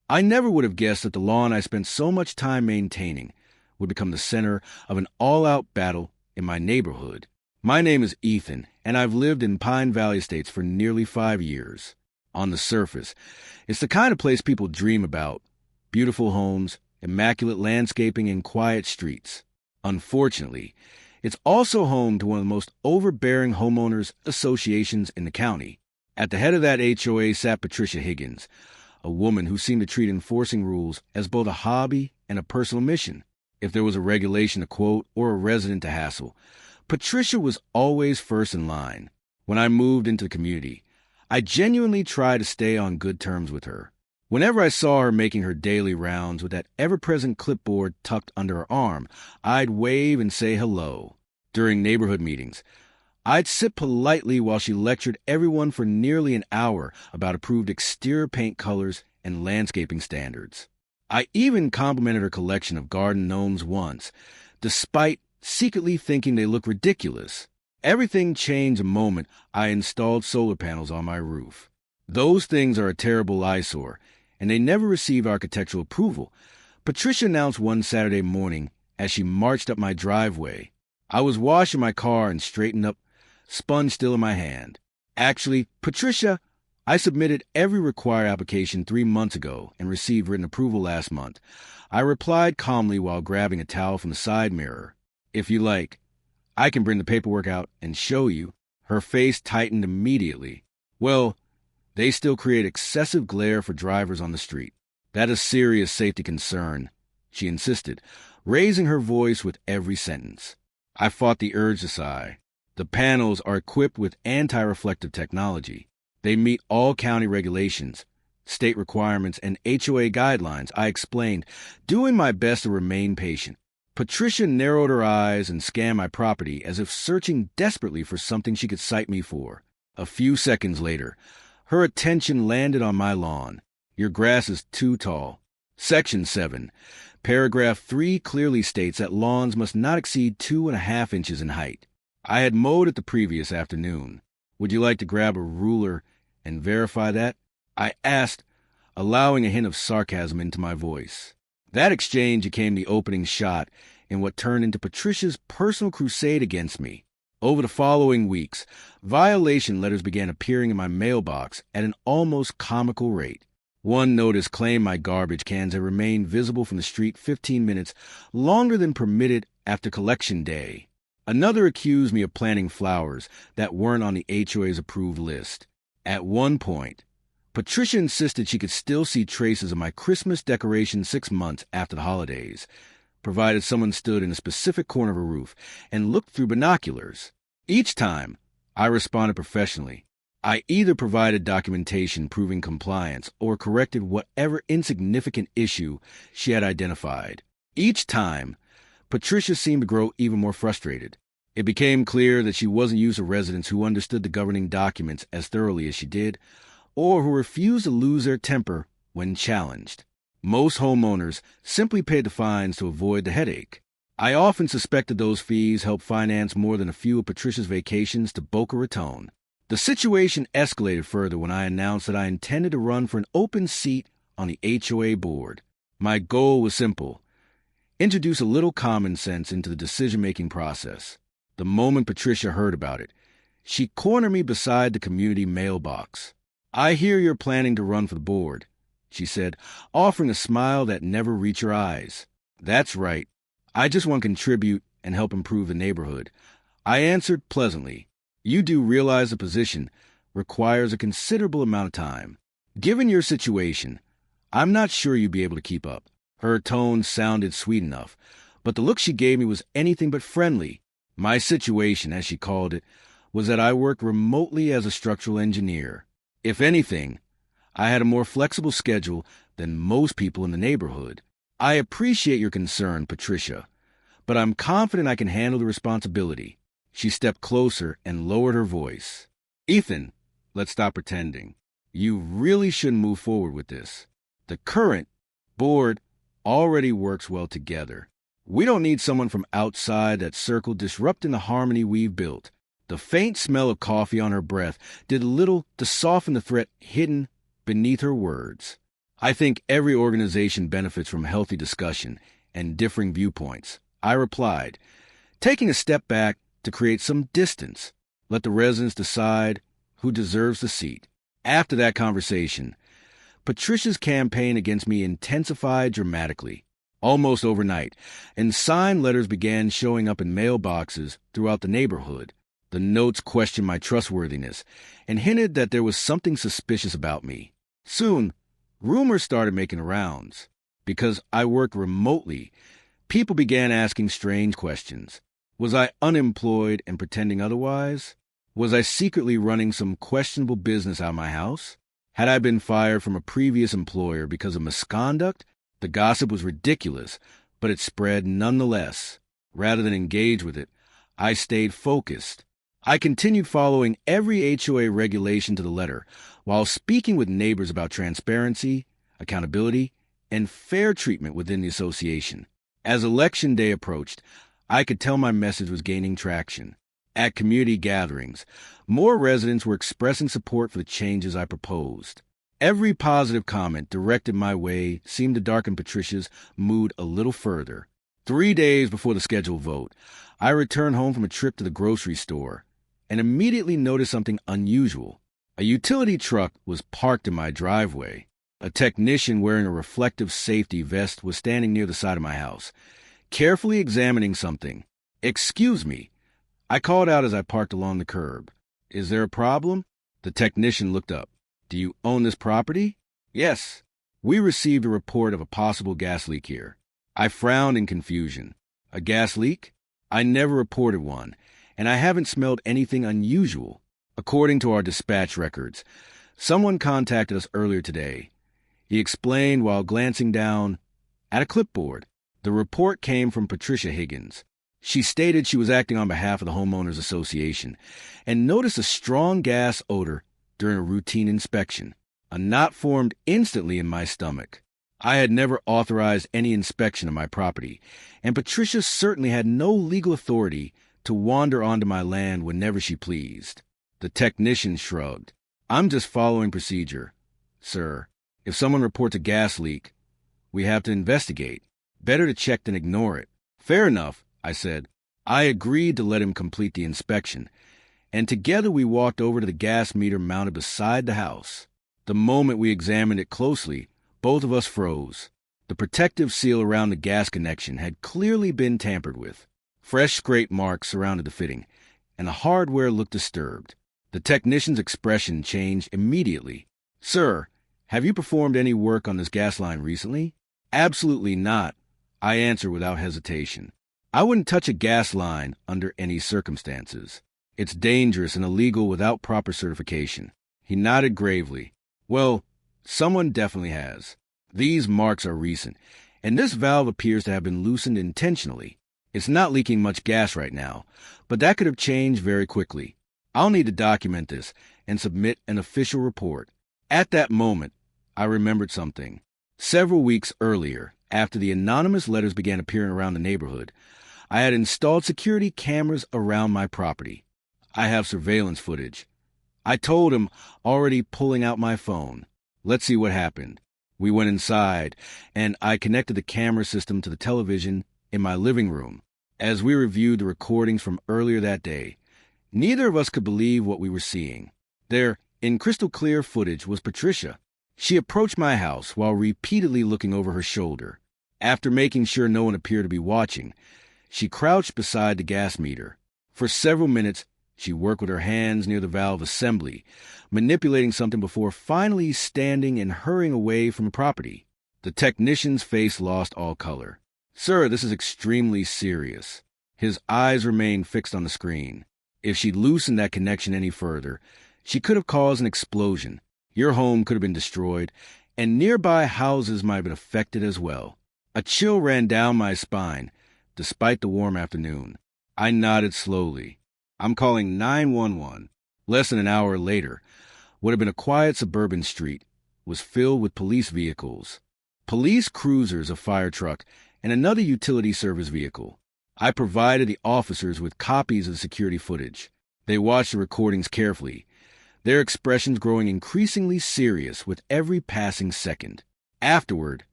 I never would have guessed that the lawn I spent so much time maintaining would become the center of an all-out battle in my neighborhood. My name is Ethan, and I've lived in Pine Valley Estates for nearly 5 years. On the surface, it's the kind of place people dream about. Beautiful homes, immaculate landscaping, and quiet streets. Unfortunately, it's also home to one of the most overbearing homeowners associations in the county. At the head of that HOA sat Patricia Higgins, a woman who seemed to treat enforcing rules as both a hobby and a personal mission. If there was a regulation to quote or a resident to hassle, Patricia was always first in line. When I moved into the community, I genuinely tried to stay on good terms with her. Whenever I saw her making her daily rounds with that ever-present clipboard tucked under her arm, I'd wave and say hello. During neighborhood meetings, I'd sit politely while she lectured everyone for nearly an hour about approved exterior paint colors and landscaping standards. I even complimented her collection of garden gnomes once, despite secretly thinking they looked ridiculous. Everything changed the moment I installed solar panels on my roof. Those things are a terrible eyesore, and they never received architectural approval. Patricia announced one Saturday morning as she marched up my driveway. I was washing my car and straightened up, sponge still in my hand. Actually, Patricia, I submitted every required application 3 months ago and received written approval last month. I replied calmly while grabbing a towel from the side mirror. If you like, I can bring the paperwork out and show you. Her face tightened immediately. Well, they still create excessive glare for drivers on the street. That is a serious safety concern, she insisted, raising her voice with every sentence. I fought the urge to sigh. The panels are equipped with anti-reflective technology. They meet all county regulations, state requirements, and HOA guidelines, I explained, doing my best to remain patient. Patricia narrowed her eyes and scanned my property as if searching desperately for something she could cite me for. A few seconds later, her attention landed on my lawn. Your grass is too tall. Section 7. Paragraph 3 clearly states that lawns must not exceed 2.5 inches in height. I had mowed it the previous afternoon. Would you like to grab a ruler and verify that? I asked, allowing a hint of sarcasm into my voice. That exchange became the opening shot in what turned into Patricia's personal crusade against me. Over the following weeks, violation letters began appearing in my mailbox at an almost comical rate. One notice claimed my garbage cans had remained visible from the street 15 minutes longer than permitted after collection day. Another accused me of planting flowers that weren't on the HOA's approved list. At one point, Patricia insisted she could still see traces of my Christmas decorations 6 months after the holidays, provided someone stood in a specific corner of a roof and looked through binoculars. Each time, I responded professionally. I either provided documentation proving compliance or corrected whatever insignificant issue she had identified. Each time, Patricia seemed to grow even more frustrated. It became clear that she wasn't used to residents who understood the governing documents as thoroughly as she did, or who refused to lose their temper when challenged. Most homeowners simply paid the fines to avoid the headache. I often suspected those fees helped finance more than a few of Patricia's vacations to Boca Raton. The situation escalated further when I announced that I intended to run for an open seat on the HOA board. My goal was simple: introduce a little common sense into the decision-making process. The moment Patricia heard about it, she cornered me beside the community mailbox. "I hear you're planning to run for the board," she said, offering a smile that never reached her eyes. "That's right. I just want to contribute and help improve the neighborhood," I answered pleasantly. "You do realize the position requires a considerable amount of time. Given your situation, I'm not sure you'd be able to keep up." Her tone sounded sweet enough, but the look she gave me was anything but friendly. My situation, as she called it, was that I worked remotely as a structural engineer. If anything, I had a more flexible schedule than most people in the neighborhood. "I appreciate your concern, Patricia, but I'm confident I can handle the responsibility." She stepped closer and lowered her voice. "Ethan, let's stop pretending. You really shouldn't move forward with this. The current board already works well together. We don't need someone from outside that circle disrupting the harmony we've built." The faint smell of coffee on her breath did little to soften the threat hidden beneath her words. I think every organization benefits from healthy discussion and differing viewpoints. I replied, taking a step back to create some distance. Let the residents decide who deserves the seat. After that conversation, Patricia's campaign against me intensified dramatically, almost overnight, and signed letters began showing up in mailboxes throughout the neighborhood. The notes questioned my trustworthiness and hinted that there was something suspicious about me. Soon, rumors started making the rounds. Because I worked remotely, people began asking strange questions. Was I unemployed and pretending otherwise? Was I secretly running some questionable business out of my house? Had I been fired from a previous employer because of misconduct? The gossip was ridiculous, but it spread nonetheless. Rather than engage with it, I stayed focused. I continued following every HOA regulation to the letter, while speaking with neighbors about transparency, accountability, and fair treatment within the association. As election day approached, I could tell my message was gaining traction. At community gatherings, more residents were expressing support for the changes I proposed. Every positive comment directed my way seemed to darken Patricia's mood a little further. 3 days before the scheduled vote, I returned home from a trip to the grocery store and immediately noticed something unusual. A utility truck was parked in my driveway. A technician wearing a reflective safety vest was standing near the side of my house, carefully examining something. "Excuse me," I called out as I parked along the curb. "Is there a problem?" The technician looked up. "Do you own this property?" "Yes. We received a report of a possible gas leak here." I frowned in confusion. A gas leak? I never reported one, and I haven't smelled anything unusual. According to our dispatch records, someone contacted us earlier today. He explained while glancing down at a clipboard. The report came from Patricia Higgins. She stated she was acting on behalf of the Homeowners Association and noticed a strong gas odor during a routine inspection. A knot formed instantly in my stomach. I had never authorized any inspection of my property, and Patricia certainly had no legal authority to wander onto my land whenever she pleased. The technician shrugged. "I'm just following procedure, sir. If someone reports a gas leak, we have to investigate. Better to check than ignore it." "Fair enough," I said. I agreed to let him complete the inspection, and together we walked over to the gas meter mounted beside the house. The moment we examined it closely, both of us froze. The protective seal around the gas connection had clearly been tampered with. Fresh scrape marks surrounded the fitting, and the hardware looked disturbed. The technician's expression changed immediately. "Sir, have you performed any work on this gas line recently?" "Absolutely not," I answered without hesitation. I wouldn't touch a gas line under any circumstances. It's dangerous and illegal without proper certification. He nodded gravely. "Well, someone definitely has. These marks are recent, and this valve appears to have been loosened intentionally. It's not leaking much gas right now, but that could have changed very quickly. I'll need to document this and submit an official report." At that moment, I remembered something. Several weeks earlier, after the anonymous letters began appearing around the neighborhood, I had installed security cameras around my property. I have surveillance footage. I told him, already pulling out my phone. "Let's see what happened." We went inside, and I connected the camera system to the television in my living room. As we reviewed the recordings from earlier that day, neither of us could believe what we were seeing. There, in crystal clear footage, was Patricia. She approached my house while repeatedly looking over her shoulder. After making sure no one appeared to be watching, she crouched beside the gas meter. For several minutes, she worked with her hands near the valve assembly, manipulating something before finally standing and hurrying away from the property. The technician's face lost all color. "Sir, this is extremely serious." His eyes remained fixed on the screen. "If she loosened that connection any further, she could have caused an explosion. Your home could have been destroyed, and nearby houses might have been affected as well." A chill ran down my spine, despite the warm afternoon. I nodded slowly. "I'm calling 911. Less than an hour later, what had been a quiet suburban street was filled with police vehicles. Police cruisers, a fire truck, and another utility service vehicle. I provided the officers with copies of the security footage. They watched the recordings carefully, their expressions growing increasingly serious with every passing second. Afterward,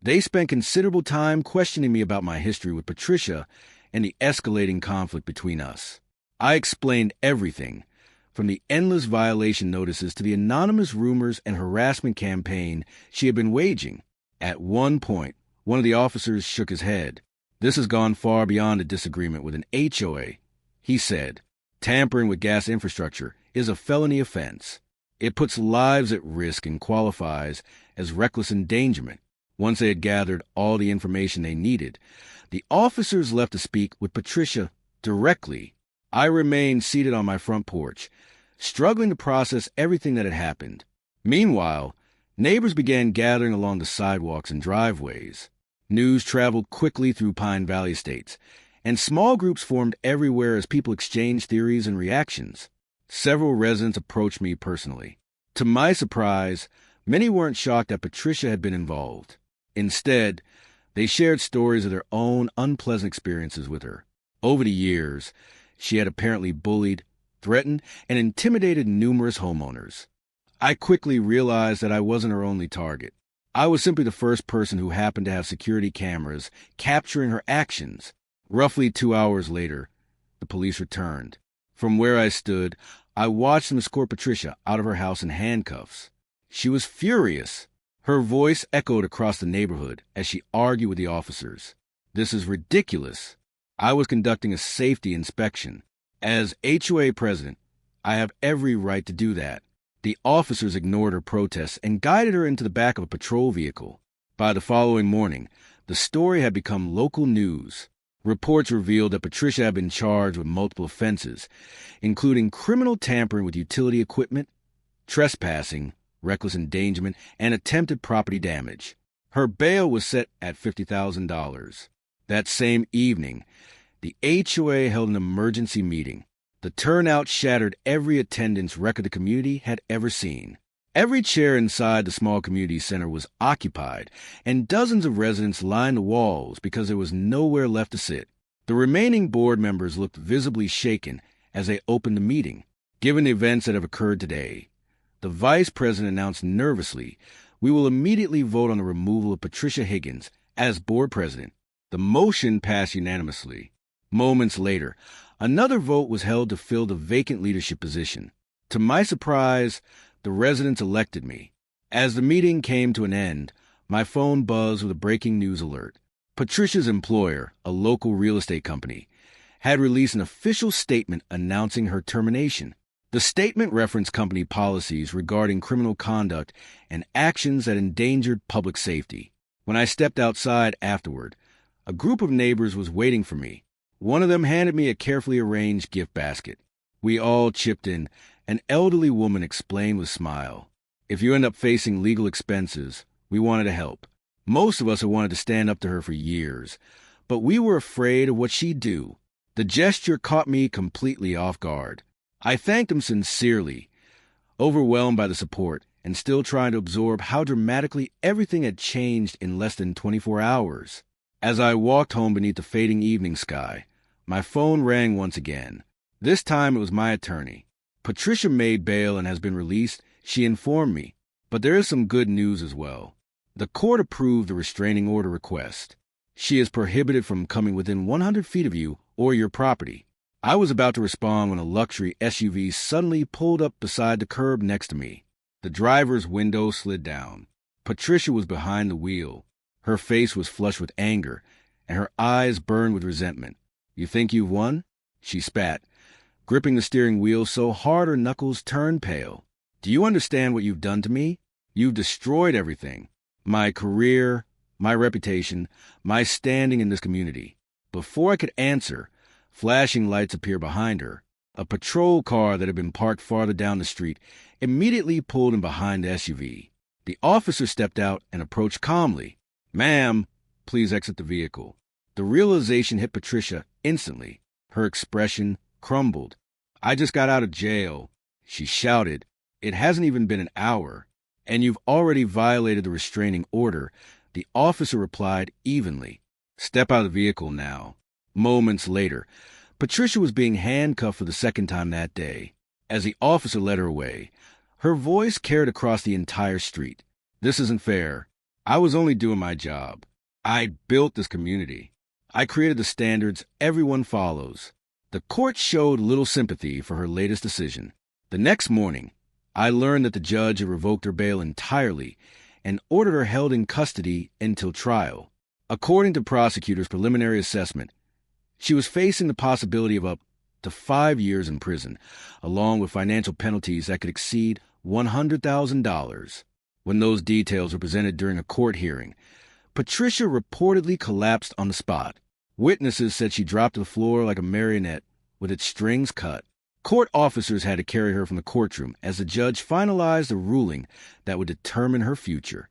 they spent considerable time questioning me about my history with Patricia and the escalating conflict between us. I explained everything, from the endless violation notices to the anonymous rumors and harassment campaign she had been waging. At one point, one of the officers shook his head. "This has gone far beyond a disagreement with an HOA," he said. "Tampering with gas infrastructure is a felony offense. It puts lives at risk and qualifies as reckless endangerment." Once they had gathered all the information they needed, the officers left to speak with Patricia directly. I remained seated on my front porch, struggling to process everything that had happened. Meanwhile, neighbors began gathering along the sidewalks and driveways. News traveled quickly through Pine Valley Estates, and small groups formed everywhere as people exchanged theories and reactions. Several residents approached me personally. To my surprise, many weren't shocked that Patricia had been involved. Instead, they shared stories of their own unpleasant experiences with her. Over the years, she had apparently bullied, threatened, and intimidated numerous homeowners. I quickly realized that I wasn't her only target. I was simply the first person who happened to have security cameras capturing her actions. Roughly 2 hours later, the police returned. From where I stood, I watched them escort Patricia out of her house in handcuffs. She was furious. Her voice echoed across the neighborhood as she argued with the officers. "This is ridiculous. I was conducting a safety inspection. As HOA president, I have every right to do that." The officers ignored her protests and guided her into the back of a patrol vehicle. By the following morning, the story had become local news. Reports revealed that Patricia had been charged with multiple offenses, including criminal tampering with utility equipment, trespassing, reckless endangerment, and attempted property damage. Her bail was set at $50,000. That same evening, the HOA held an emergency meeting. The turnout shattered every attendance record the community had ever seen. Every chair inside the small community center was occupied, and dozens of residents lined the walls because there was nowhere left to sit. The remaining board members looked visibly shaken as they opened the meeting. Given the events that have occurred today, the vice president announced nervously, "We will immediately vote on the removal of Patricia Higgins as board president." The motion passed unanimously. Moments later, another vote was held to fill the vacant leadership position. To my surprise, the residents elected me. As the meeting came to an end, my phone buzzed with a breaking news alert. Patricia's employer, a local real estate company, had released an official statement announcing her termination. The statement referenced company policies regarding criminal conduct and actions that endangered public safety. When I stepped outside afterward, a group of neighbors was waiting for me. One of them handed me a carefully arranged gift basket. We all chipped in. An elderly woman explained with a smile, "If you end up facing legal expenses, we wanted to help." Most of us had wanted to stand up to her for years, but we were afraid of what she'd do. The gesture caught me completely off guard. I thanked him sincerely, overwhelmed by the support, and still trying to absorb how dramatically everything had changed in less than 24 hours. As I walked home beneath the fading evening sky, my phone rang once again. This time it was my attorney. "Patricia made bail and has been released," she informed me. "But there is some good news as well. The court approved the restraining order request. She is prohibited from coming within 100 feet of you or your property." I was about to respond when a luxury SUV suddenly pulled up beside the curb next to me. The driver's window slid down. Patricia was behind the wheel. Her face was flushed with anger, and her eyes burned with resentment. "You think you've won?" she spat, gripping the steering wheel so hard her knuckles turned pale. "Do you understand what you've done to me? You've destroyed everything. My career, my reputation, my standing in this community." Before I could answer, flashing lights appeared behind her. A patrol car that had been parked farther down the street immediately pulled in behind the SUV. The officer stepped out and approached calmly. "Ma'am, please exit the vehicle." The realization hit Patricia instantly. Her expression crumbled. "I just got out of jail," she shouted. "It hasn't even been an hour, and you've already violated the restraining order." The officer replied evenly, "Step out of the vehicle now." Moments later, Patricia was being handcuffed for the second time that day. As the officer led her away, her voice carried across the entire street. "This isn't fair. I was only doing my job. I built this community. I created the standards everyone follows. The court showed little sympathy for her latest decision. The next morning, I learned that the judge had revoked her bail entirely and ordered her held in custody until trial. According to prosecutors' preliminary assessment, she was facing the possibility of up to 5 years in prison, along with financial penalties that could exceed $100,000. When those details were presented during a court hearing, Patricia reportedly collapsed on the spot. Witnesses said she dropped to the floor like a marionette with its strings cut. Court officers had to carry her from the courtroom as the judge finalized a ruling that would determine her future.